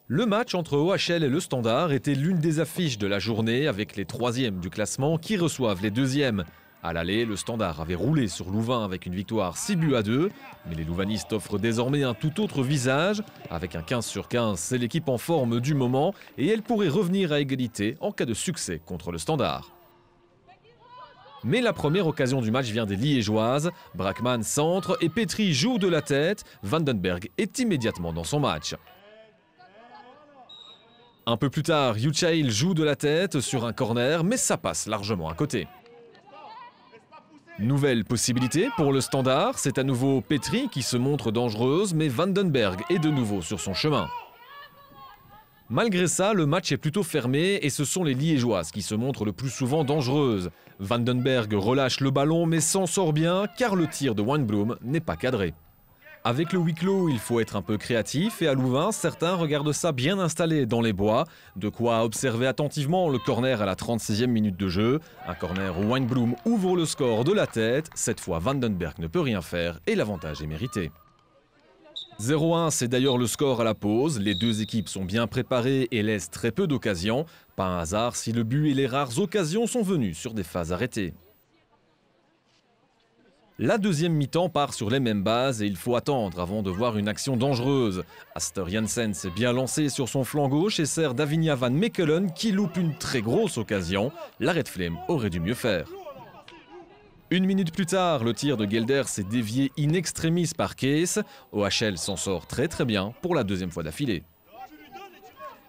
Le match entre OHL et le Standard était l'une des affiches de la journée avec les troisièmes du classement qui reçoivent les deuxièmes. À l'aller, le Standard avait roulé sur Louvain avec une victoire 6-2, mais les louvanistes offrent désormais un tout autre visage. Avec un 15/15, c'est l'équipe en forme du moment et elle pourrait revenir à égalité en cas de succès contre le Standard. Mais la première occasion du match vient des Liégeoises. Brackman centre et Petry joue de la tête. Vandenberg est immédiatement dans son match. Un peu plus tard, Yuchail joue de la tête sur un corner, mais ça passe largement à côté. Nouvelle possibilité pour le Standard, c'est à nouveau Petry qui se montre dangereuse, mais Vandenberg est de nouveau sur son chemin. Malgré ça, le match est plutôt fermé et ce sont les Liégeoises qui se montrent le plus souvent dangereuses. Vandenberg relâche le ballon mais s'en sort bien car le tir de Weinblum n'est pas cadré. Avec le huis clos, il faut être un peu créatif et à Louvain, certains regardent ça bien installé dans les bois. De quoi observer attentivement le corner à la 36e minute de jeu. Un corner où Weinblum ouvre le score de la tête. Cette fois, Vandenberg ne peut rien faire et l'avantage est mérité. 0-1, c'est d'ailleurs le score à la pause. Les deux équipes sont bien préparées et laissent très peu d'occasions. Pas un hasard si le but et les rares occasions sont venus sur des phases arrêtées. La deuxième mi-temps part sur les mêmes bases et il faut attendre avant de voir une action dangereuse. Astor Janssen s'est bien lancé sur son flanc gauche et sert Davinia van Mechelen qui loupe une très grosse occasion. La Red Flame aurait dû mieux faire. Une minute plus tard, le tir de Gelders s'est dévié in extremis par Kees. OHL s'en sort très bien pour la deuxième fois d'affilée.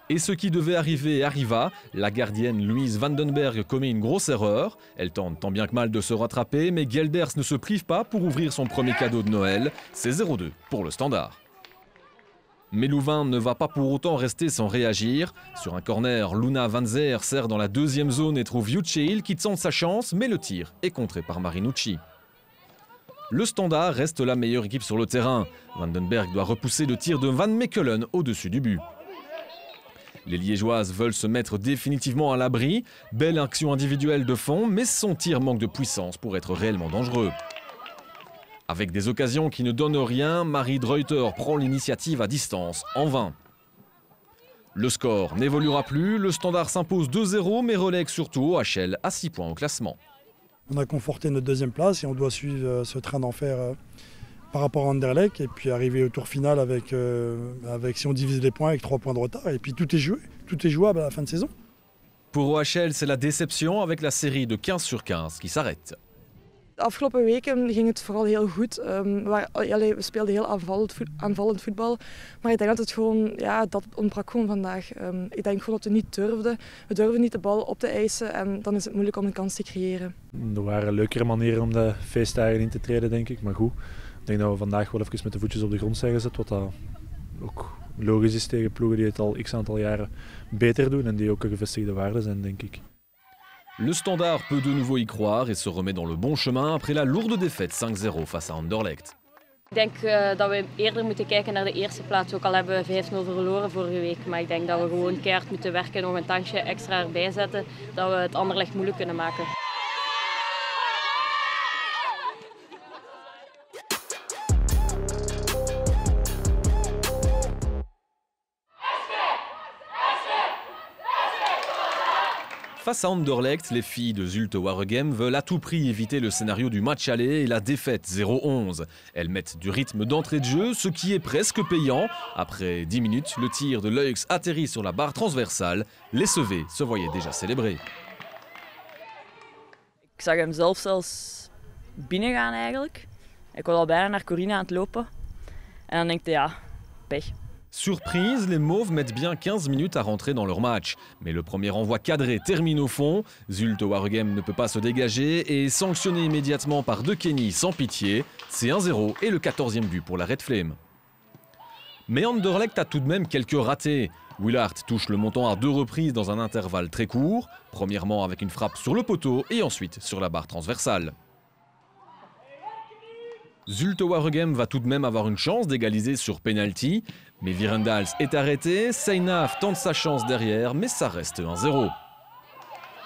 Et ce qui devait arriver arriva. La gardienne Louise Vandenberg commet une grosse erreur. Elle tente tant bien que mal de se rattraper, mais Gelders ne se prive pas pour ouvrir son premier cadeau de Noël. C'est 0-2 pour le Standard. Mais Louvain ne va pas pour autant rester sans réagir. Sur un corner, Luna Van Zer sert dans la deuxième zone et trouve Yuchail qui tente sa chance, mais le tir est contré par Marinucci. Le Standard reste la meilleure équipe sur le terrain. Vandenberg doit repousser le tir de Van Mechelen au-dessus du but. Les Liégeoises veulent se mettre définitivement à l'abri. Belle action individuelle de fond, mais son tir manque de puissance pour être réellement dangereux. Avec des occasions qui ne donnent rien, Marie Dreuter prend l'initiative à distance, en vain. Le score n'évoluera plus, le Standard s'impose 2-0, mais relègue surtout OHL à 6 points au classement. On a conforté notre deuxième place et on doit suivre ce train d'enfer par rapport à Anderlecht et puis arriver au tour final avec si on divise les points avec 3 points de retard. Et puis tout est jouable à la fin de saison. Pour OHL, c'est la déception avec la série de 15/15 qui s'arrête. De afgelopen weken ging het vooral heel goed. We speelden heel aanvallend voetbal. Maar ik denk dat het gewoon, dat ontbrak gewoon vandaag. Ik denk gewoon dat we niet durfden. We durfden niet de bal op te eisen en dan is het moeilijk om een kans te creëren. Er waren leukere manieren om de feestdagen in te treden, denk ik. Maar goed, ik denk dat we vandaag wel even met de voetjes op de grond zijn gezet. Wat dat ook logisch is tegen ploegen die het al x aantal jaren beter doen en die ook een gevestigde waarde zijn, denk ik. Le Standard peut de nouveau y croire et se remet dans le bon chemin après la lourde défaite 5-0 face à Anderlecht. Ik denk dat we eerder moeten kijken naar de eerste plaats, ook al hebben we 5-0 verloren vorige week. Maar ik denk dat we gewoon keihard moeten werken, nog een tandje extra erbij zetten, dat we het Anderlecht moeilijk kunnen maken. Face à Anderlecht, les filles de Zulte Waregem veulent à tout prix éviter le scénario du match aller et la défaite 0-11. Elles mettent du rythme d'entrée de jeu, ce qui est presque payant. Après 10 minutes, le tir de Leux atterrit sur la barre transversale. Les CV se voyaient déjà célébrés. Ik zag hem zelfs binnengaan eigenlijk. Ik was al bijna naar Corina aan het lopen. En dan denk je, pech. Surprise, les Mauves mettent bien 15 minutes à rentrer dans leur match. Mais le premier envoi cadré termine au fond. Zulte Waregem ne peut pas se dégager et est sanctionné immédiatement par De Kenny sans pitié. C'est 1-0 et le 14e but pour la Red Flame. Mais Anderlecht a tout de même quelques ratés. Willard touche le montant à 2 reprises dans un intervalle très court. Premièrement avec une frappe sur le poteau et ensuite sur la barre transversale. Zulte Waregem va tout de même avoir une chance d'égaliser sur penalty. Mais Virendals est arrêté, Seinaf tente sa chance derrière, mais ça reste 1-0.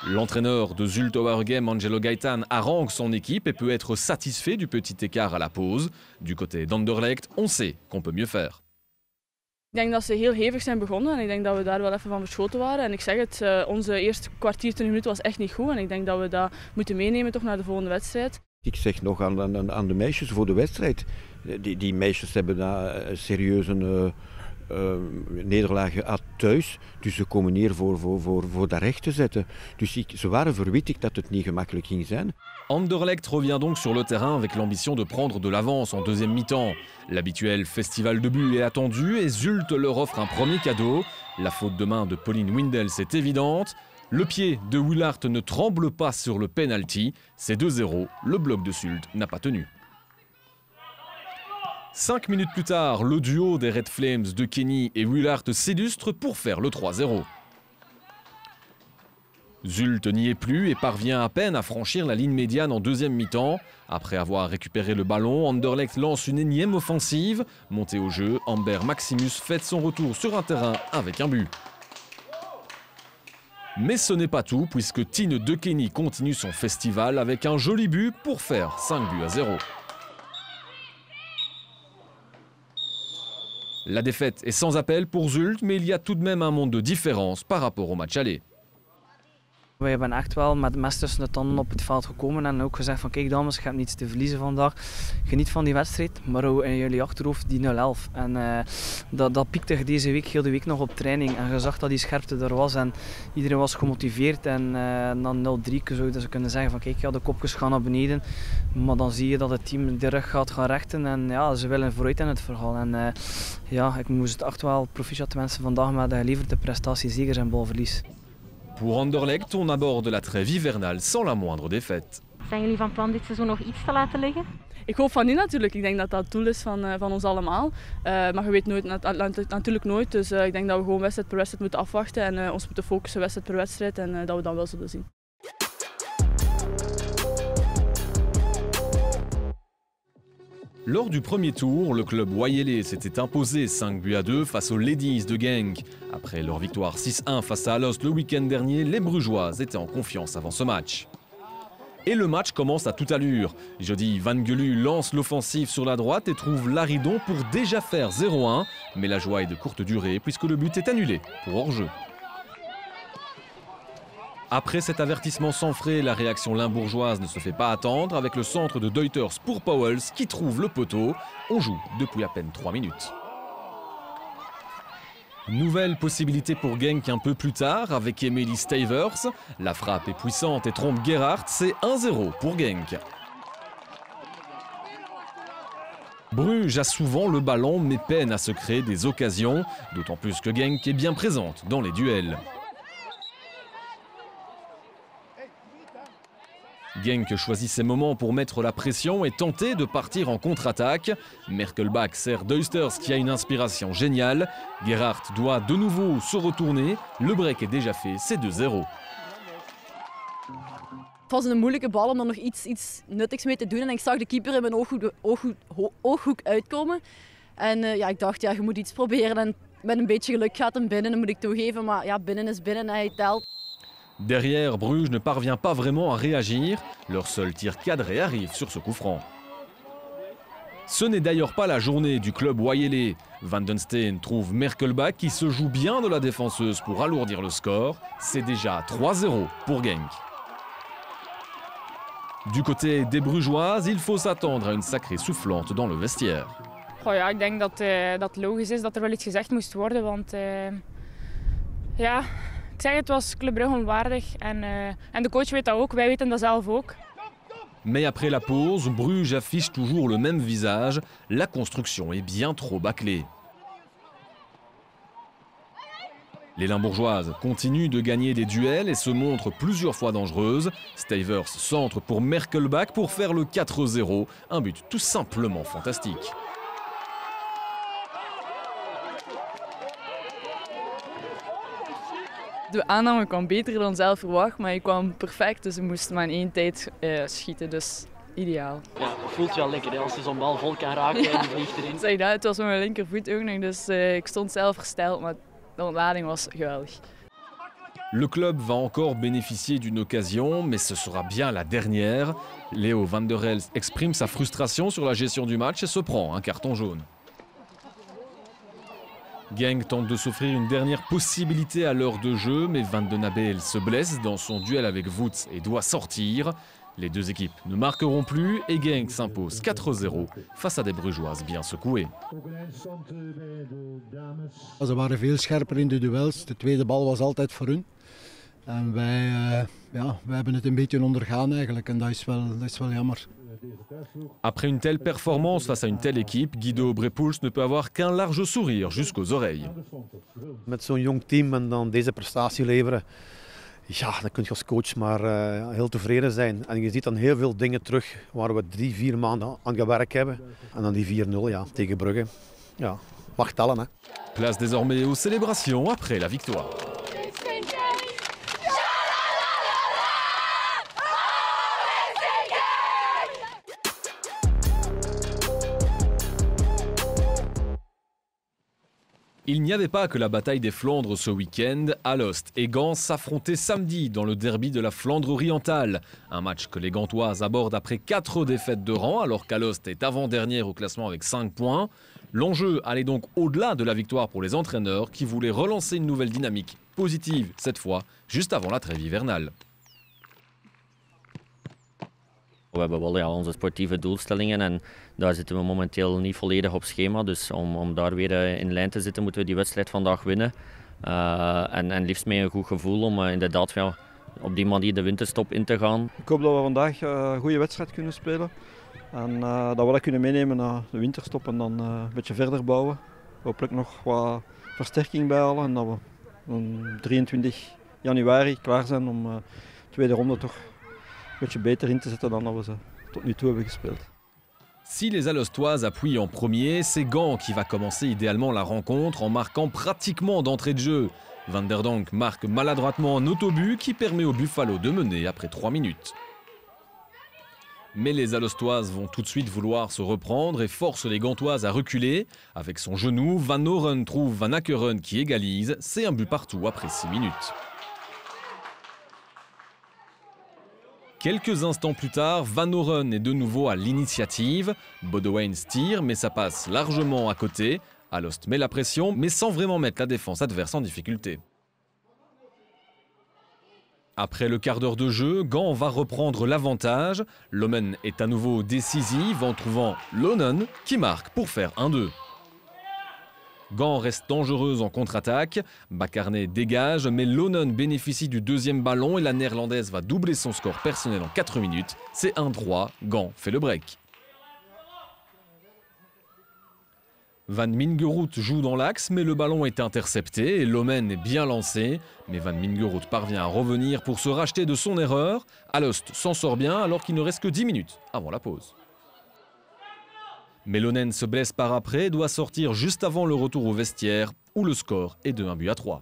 L'entraîneur de Zulte Waregem, Angelo Gaetan, harangue son équipe et peut être satisfait du petit écart à la pause. Du côté d'Anderlecht, on sait qu'on peut mieux faire. Ik denk dat ze heel hevig zijn begonnen en ik denk dat we daar wel even van verschoten waren. En ik zeg het, onze eerste kwartier, 20 minuten was echt niet goed en ik denk dat we dat moeten meenemen toch naar de volgende wedstrijd. Ik zeg nog aan de meisjes voor de wedstrijd. Die meisjes hebben daar een serieuze nederlaag gehad thuis. Dus ze komen hier voor dat recht te zetten. Dus ze waren verwittigd dat het niet gemakkelijk ging zijn. Anderlecht revient donc sur le terrain avec l'ambition de prendre de l'avance en deuxième mi-temps. L'habituel festival de buts est attendu et Zulte leur offre un premier cadeau. La faute de main de Pauline Windels est évidente. Le pied de Willaert ne tremble pas sur le penalty. C'est 2-0. Le bloc de Zulte n'a pas tenu. 5 minutes plus tard, le duo des Red Flames de Kenny et Willaert s'illustre pour faire le 3-0. Zulte n'y est plus et parvient à peine à franchir la ligne médiane en deuxième mi-temps. Après avoir récupéré le ballon, Anderlecht lance une énième offensive. Monté au jeu, Amber Maximus fête son retour sur un terrain avec un but. Mais ce n'est pas tout puisque Tine de Kenny continue son festival avec un joli but pour faire 5-0. La défaite est sans appel pour Zulte, mais il y a tout de même un monde de différence par rapport au match aller. We hebben echt wel met mes tussen de tanden op het veld gekomen en ook gezegd van kijk dames, je hebt niets te verliezen vandaag. Geniet van die wedstrijd, maar hou in jullie achterhoofd die 0-11. En dat piekte deze week, heel de week nog op training. En je zag dat die scherpte er was en iedereen was gemotiveerd. En dan 0-3 zouden ze kunnen zeggen van kijk, ja, de kopjes gaan naar beneden. Maar dan zie je dat het team de rug gaat gaan rechten en ja, ze willen vooruit in het verhaal. En ja, ik moest het echt wel proficiat wensen vandaag met de geleverde prestatie, zeker en balverlies. Pour Anderlecht, on aborde la trêve hivernale sans la moindre défaite. Zijn jullie van plan dit seizoen nog iets te laten liggen? Ik hoop van niet natuurlijk. Ik denk dat dat het doel is van ons allemaal. Maar je weet nooit, natuurlijk nooit. Dus ik denk dat we gewoon wedstrijd per wedstrijd moeten afwachten en ons moeten focussen wedstrijd per wedstrijd en dat we dan wel zullen zien. Lors du premier tour, le club Wayele s'était imposé 5-2 face aux Ladies de Genk. Après leur victoire 6-1 face à Alost le week-end dernier, les Brugeoises étaient en confiance avant ce match. Et le match commence à toute allure. Jeudi, Van Gelu lance l'offensive sur la droite et trouve Laridon pour déjà faire 0-1. Mais la joie est de courte durée puisque le but est annulé pour hors-jeu. Après cet avertissement sans frais, la réaction limbourgeoise ne se fait pas attendre avec le centre de Deuters pour Pauwels qui trouve le poteau. On joue depuis à peine 3 minutes. Nouvelle possibilité pour Genk un peu plus tard avec Emily Stavers. La frappe est puissante et trompe Gerhardt, c'est 1-0 pour Genk. Bruges a souvent le ballon mais peine à se créer des occasions, d'autant plus que Genk est bien présente dans les duels. Genk choisit ses moments pour mettre la pression et tenter de partir en contre-attaque. Merkelbach sert Deusters qui a une inspiration géniale. Gerhardt doit de nouveau se retourner. Le break est déjà fait, c'est 2-0. Het was een moeilijke bal om er nog iets nuttigs mee te doen. En ik zag de keeper in mijn ooghoek uitkomen. En ja, ik dacht, ja, je moet iets proberen. En met een beetje geluk gaat hem binnen, dat moet ik toegeven. Maar ja, binnen is binnen en hij telt. Derrière, Bruges ne parvient pas vraiment à réagir. Leur seul tir cadré arrive sur ce coup franc. Ce n'est d'ailleurs pas la journée du club Wayele. Van den Steen trouve Merkelbach qui se joue bien de la défenseuse pour alourdir le score. C'est déjà 3-0 pour Genk. Du côté des Brugeoises, il faut s'attendre à une sacrée soufflante dans le vestiaire. Goh, ja, ik denk dat het logisch is dat er wel iets gezegd moest worden, want ja, ik zeg het was Club Brugge onwaardig en de coach weet dat ook, wij weten dat zelf ook. Mais après la pause, Bruges affiche toujours le même visage, la construction est bien trop bâclée. Les Limbourgeoises continuent de gagner des duels et se montrent plusieurs fois dangereuses. Stavers centre pour Merkelbach pour faire le 4-0, un but tout simplement fantastique. De aanname kwam beter dan zelf verwacht, maar hij kwam perfect, dus ik moest maar in één tijd schieten, dus ideaal. Ja, het voelt wel lekker hè, als je zo'n bal vol kan raken en die vliegt erin. Zeg dat, het was met mijn linkervoet ook nog, dus ik stond zelf versteld, maar de ontlading was geweldig. Le club va encore bénéficier d'une occasion, mais ce sera bien la dernière. Léo van der Elst exprime sa frustration sur la gestion du match et se prend un carton jaune. Genk tente de s'offrir une dernière possibilité à l'heure de jeu, mais Van den Abel se blesse dans son duel avec Woods et doit sortir. Les deux équipes ne marqueront plus et Genk s'impose 4-0 face à des Brugeoises bien secouées. Ze waren veel scherper in de duels. De tweede bal was altijd voor hun. En wij hebben het een beetje ondergaan eigenlijk en dat is wel jammer. Après une telle performance face à une telle équipe, Guido Brepoels ne peut avoir qu'un large sourire jusqu'aux oreilles. Met zo'n jong team en dan deze prestatie leveren, ja, dan kun je als coach maar heel tevreden zijn. En je ziet dan heel veel dingen terug waar we 3-4 maanden aan gewerkt hebben. En dan die 4-0 ja, tegen Brugge. Ja, mag tellen hè. Place désormais aux célébrations après la victoire. Il n'y avait pas que la bataille des Flandres ce week-end. Alost et Gand s'affrontaient samedi dans le derby de la Flandre orientale. Un match que les Gantoises abordent après 4 défaites de rang, alors qu'Alost est avant-dernière au classement avec 5 points. L'enjeu allait donc au-delà de la victoire pour les entraîneurs qui voulaient relancer une nouvelle dynamique positive, cette fois, juste avant la trêve hivernale. We hebben wel ja, onze sportieve doelstellingen en daar zitten we momenteel niet volledig op schema. Dus om daar weer in lijn te zitten moeten we die wedstrijd vandaag winnen. En liefst met een goed gevoel om inderdaad ja, op die manier de winterstop in te gaan. Ik hoop dat we vandaag een goede wedstrijd kunnen spelen. En dat we dat kunnen meenemen naar de winterstop en dan een beetje verder bouwen. Hopelijk nog wat versterking bijhalen en dat we op 23 januari klaar zijn om de tweede ronde toch een beetje beter in te zetten dan dat we ze tot nu toe hebben gespeeld. Si les Alostoises appuient en premier, c'est Gand qui va commencer idéalement la rencontre en marquant pratiquement d'entrée de jeu. Van der Donk marque maladroitement un autobus qui permet aux Buffalo de mener après 3 minutes. Mais les Alostoises vont tout de suite vouloir se reprendre et forcent les Gantoises à reculer. Avec son genou, Van Oren trouve Van Ackeren qui égalise. C'est un but partout après 6 minutes. Quelques instants plus tard, Van Oren est de nouveau à l'initiative. Bodewijn tire, mais ça passe largement à côté. Alost met la pression, mais sans vraiment mettre la défense adverse en difficulté. Après le quart d'heure de jeu, Gand va reprendre l'avantage. Lomen est à nouveau décisive en trouvant Lonen qui marque pour faire 1-2. Gand reste dangereuse en contre-attaque. Bakarné dégage, mais Lonen bénéficie du deuxième ballon et la néerlandaise va doubler son score personnel en 4 minutes. C'est 1-3, Gand fait le break. Van Mingeroet joue dans l'axe, mais le ballon est intercepté et Lomen est bien lancé. Mais Van Mingeroet parvient à revenir pour se racheter de son erreur. Alost s'en sort bien alors qu'il ne reste que 10 minutes avant la pause. Mais Lonen se blesse par après et doit sortir juste avant le retour au vestiaire où le score est de 1-3.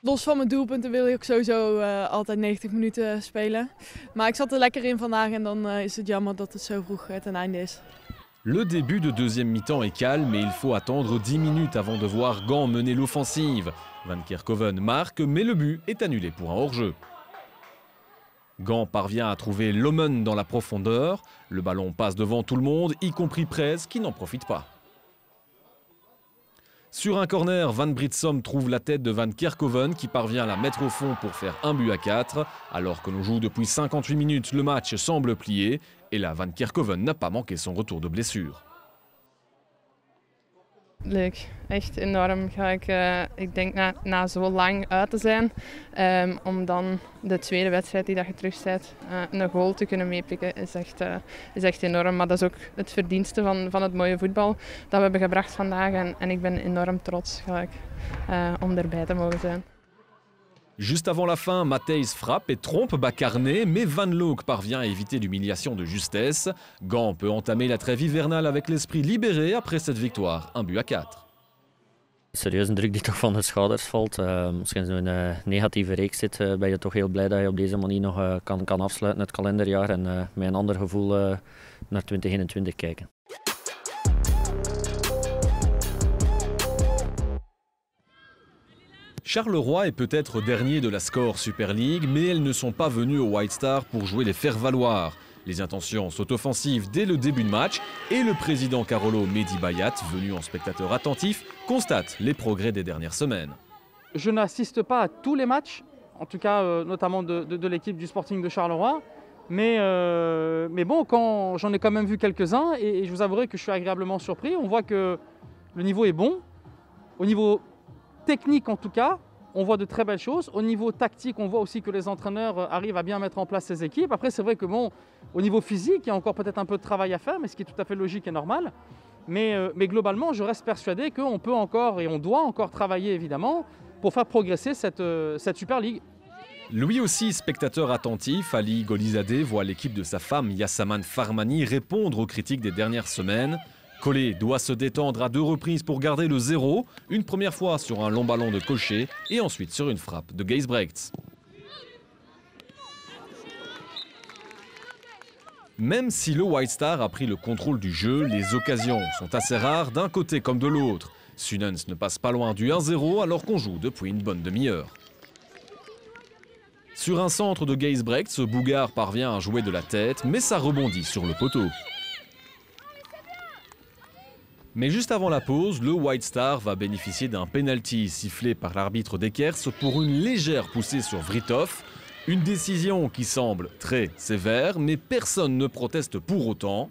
Los van mijn doelpunten wil ik sowieso altijd 90 minuten spelen. Maar ik zat er lekker in vandaag en dan is het jammer dat het zo vroeg ten einde is. Le début de deuxième mi-temps est calme et il faut attendre 10 minutes avant de voir Gand mener l'offensive. Van Kerkhoven marque mais le but est annulé pour un hors-jeu. Gand parvient à trouver Lomen dans la profondeur. Le ballon passe devant tout le monde, y compris Prez qui n'en profite pas. Sur un corner, Van Britsom trouve la tête de Van Kerkhoven qui parvient à la mettre au fond pour faire 1-4. Alors que l'on joue depuis 58 minutes, le match semble plié. Et là, Van Kerkhoven n'a pas manqué son retour de blessure. Leuk, echt enorm. Ik denk na zo lang uit te zijn, om dan de tweede wedstrijd die dat je terugzet, een goal te kunnen meepikken is echt enorm. Maar dat is ook het verdienste van het mooie voetbal dat we hebben gebracht vandaag. En ik ben enorm trots om erbij te mogen zijn. Juste avant la fin, Matthijs frappe et trompe Bakarné, mais Van Loek parvient à éviter l'humiliation de justesse. Gand peut entamer la trêve hivernale avec l'esprit libéré après cette victoire, 1-4. Serieuze druk die toch van de schouders valt. Als je in zo'n negatieve reeks zit, ben je toch heel blij dat je op deze manier nog kan afsluiten het kalenderjaar en met een ander gevoel naar 2021 kijken. Charleroi est peut-être dernier de la Score Super League, mais elles ne sont pas venues au White Star pour jouer les faire-valoir. Les intentions sont offensives dès le début de match et le président Carolo Mehdi Bayat, venu en spectateur attentif, constate les progrès des dernières semaines. Je n'assiste pas à tous les matchs, en tout cas notamment de l'équipe du Sporting de Charleroi. Mais bon, j'en ai quand même vu quelques-uns et je vous avouerai que je suis agréablement surpris. On voit que le niveau est bon. Au niveau technique en tout cas, on voit de très belles choses. Au niveau tactique, on voit aussi que les entraîneurs arrivent à bien mettre en place ces équipes. Après, c'est vrai que bon, au niveau physique, il y a encore peut-être un peu de travail à faire, mais ce qui est tout à fait logique et normal. Mais globalement, je reste persuadé qu'on peut encore et on doit encore travailler évidemment pour faire progresser cette Super League. Lui aussi, spectateur attentif, Ali Golizadeh voit l'équipe de sa femme Yassaman Farmani répondre aux critiques des dernières semaines. Collet doit se détendre à 2 reprises pour garder le 0, une première fois sur un long ballon de Cochet et ensuite sur une frappe de Geisbrechts. Même si le White Star a pris le contrôle du jeu, les occasions sont assez rares d'un côté comme de l'autre. Sunens ne passe pas loin du 1-0 alors qu'on joue depuis une bonne demi-heure. Sur un centre de Geisbrechts, Bougard parvient à jouer de la tête, mais ça rebondit sur le poteau. Mais juste avant la pause, le White Star va bénéficier d'un penalty sifflé par l'arbitre d'Ekers pour une légère poussée sur Vritov. Une décision qui semble très sévère, mais personne ne proteste pour autant.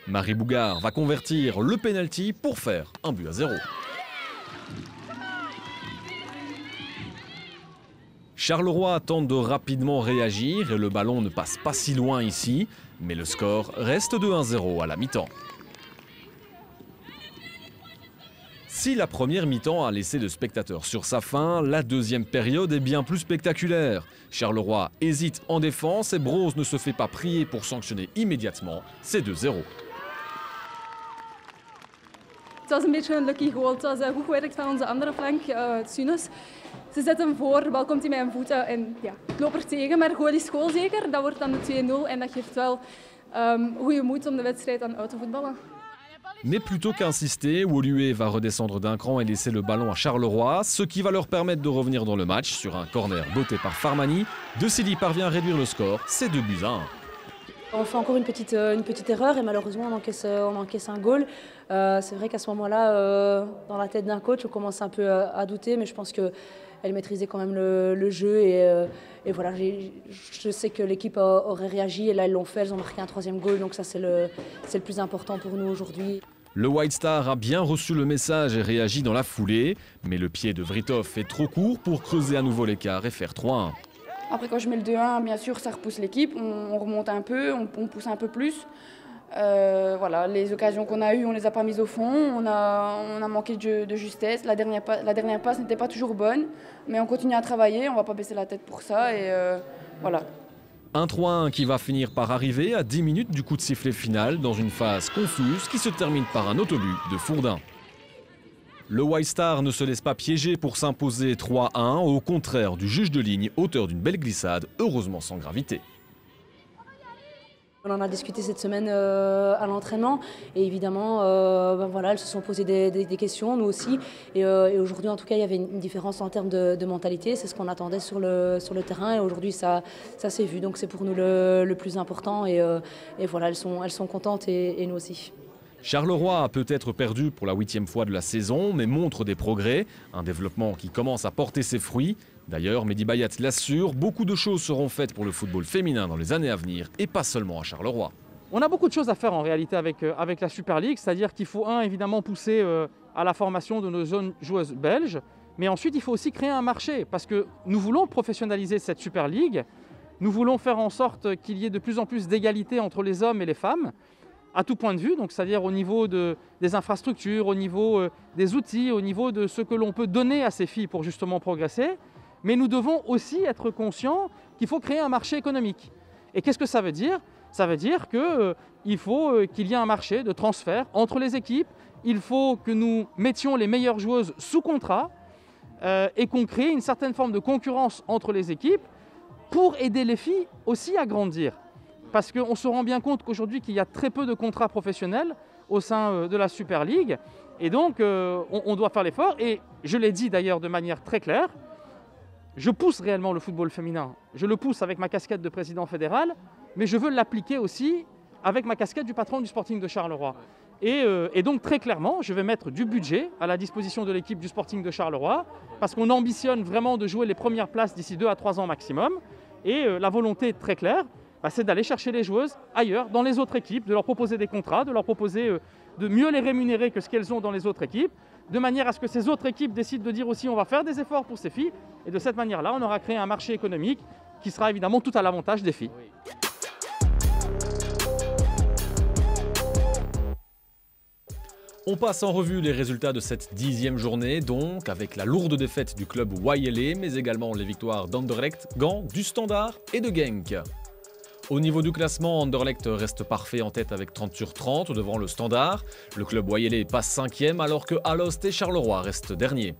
Marie Bougard va convertir le penalty pour faire un but à 0. Charleroi tente de rapidement réagir et le ballon ne passe pas si loin ici, mais le score reste de 1-0 à la mi-temps. Si la première mi-temps a laissé le spectateur sur sa faim, la deuxième période est bien plus spectaculaire. Charleroi hésite en défense et Broos ne se fait pas prier pour sanctionner immédiatement. C'est 2-0. Het was een beetje een lucky goal. Het was goed gewerkt van onze andere flank, Sunus. Ze zetten hem voor, de bal komt in mijn voeten en ja, ik loop er tegen. Maar goal is goal zeker, dat wordt dan de 2-0 en dat geeft wel goede moed om de wedstrijd dan uit te voetballen. Mais plutôt qu'insister, Woluwe va redescendre d'un cran et laisser le ballon à Charleroi, ce qui va leur permettre de revenir dans le match sur un corner botté par Farmani. De Silly parvient à réduire le score, c'est 2-1. On fait encore une petite erreur et malheureusement on encaisse un goal. C'est vrai qu'à ce moment-là, dans la tête d'un coach, on commence un peu à douter, mais je pense qu'elle maîtrisait quand même le jeu et voilà, je sais que l'équipe aurait réagi et là ils l'ont fait, elles ont marqué un 3e goal, donc ça c'est le plus important pour nous aujourd'hui. Le White Star a bien reçu le message et réagi dans la foulée, mais le pied de Vritov est trop court pour creuser à nouveau l'écart et faire 3-1. Après, quand je mets le 2-1, bien sûr, ça repousse l'équipe. On remonte un peu, on pousse un peu plus. Voilà, les occasions qu'on a eues, on ne les a pas mises au fond. On a manqué de justesse. La dernière passe n'était pas toujours bonne. Mais on continue à travailler, on ne va pas baisser la tête pour ça. Et voilà. Un 3-1 qui va finir par arriver à 10 minutes du coup de sifflet final dans une phase confuse qui se termine par un autobus de Fourdin. Le White Star ne se laisse pas piéger pour s'imposer 3-1, au contraire du juge de ligne, auteur d'une belle glissade, heureusement sans gravité. On en a discuté cette semaine à l'entraînement et évidemment, voilà, elles se sont posées des questions, nous aussi. Et aujourd'hui, en tout cas, il y avait une différence en termes de mentalité. C'est ce qu'on attendait sur le terrain et aujourd'hui, ça s'est vu. Donc c'est pour nous le plus important et voilà, elles sont contentes et nous aussi. Charleroi a peut-être perdu pour la 8e fois de la saison, mais montre des progrès, un développement qui commence à porter ses fruits. D'ailleurs, Mehdi Bayat l'assure, beaucoup de choses seront faites pour le football féminin dans les années à venir, et pas seulement à Charleroi. On a beaucoup de choses à faire en réalité avec la Super League, c'est-à-dire qu'il faut évidemment pousser à la formation de nos jeunes joueuses belges, mais ensuite il faut aussi créer un marché, parce que nous voulons professionnaliser cette Super League, nous voulons faire en sorte qu'il y ait de plus en plus d'égalité entre les hommes et les femmes, à tout point de vue, donc c'est-à-dire au niveau des infrastructures, au niveau des outils, au niveau de ce que l'on peut donner à ces filles pour justement progresser. Mais nous devons aussi être conscients qu'il faut créer un marché économique. Et qu'est-ce que ça veut dire? Ça veut dire qu'il faut qu'il y ait un marché de transfert entre les équipes, il faut que nous mettions les meilleures joueuses sous contrat et qu'on crée une certaine forme de concurrence entre les équipes pour aider les filles aussi à grandir. Parce qu'on se rend bien compte qu'aujourd'hui, qu'il y a très peu de contrats professionnels au sein de la Super League. Et donc, on doit faire l'effort. Et je l'ai dit d'ailleurs de manière très claire, je pousse réellement le football féminin. Je le pousse avec ma casquette de président fédéral, mais je veux l'appliquer aussi avec ma casquette du patron du Sporting de Charleroi. Et donc très clairement, je vais mettre du budget à la disposition de l'équipe du Sporting de Charleroi parce qu'on ambitionne vraiment de jouer les premières places d'ici 2 à 3 ans maximum. Et la volonté est très claire, c'est d'aller chercher les joueuses ailleurs, dans les autres équipes, de leur proposer des contrats, de leur proposer de mieux les rémunérer que ce qu'elles ont dans les autres équipes, de manière à ce que ces autres équipes décident de dire aussi on va faire des efforts pour ces filles. Et de cette manière-là, on aura créé un marché économique qui sera évidemment tout à l'avantage des filles. On passe en revue les résultats de cette 10e journée, donc avec la lourde défaite du club YLA, mais également les victoires d'Anderlecht, Gand, du Standard et de Genk. Au niveau du classement, Anderlecht reste parfait en tête avec 30 sur 30 devant le Standard. Le club YLA passe 5e alors que Alost et Charleroi restent derniers.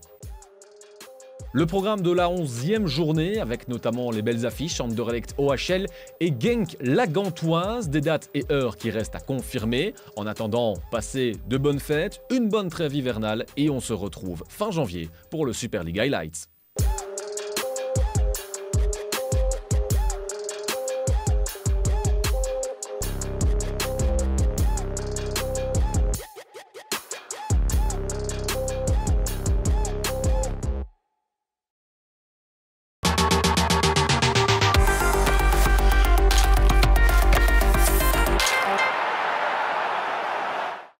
Le programme de la 11e journée, avec notamment les belles affiches Anderlecht OHL et Genk la Gantoise, des dates et heures qui restent à confirmer. En attendant, passez de bonnes fêtes, une bonne trêve hivernale et on se retrouve fin janvier pour le Super League Highlights.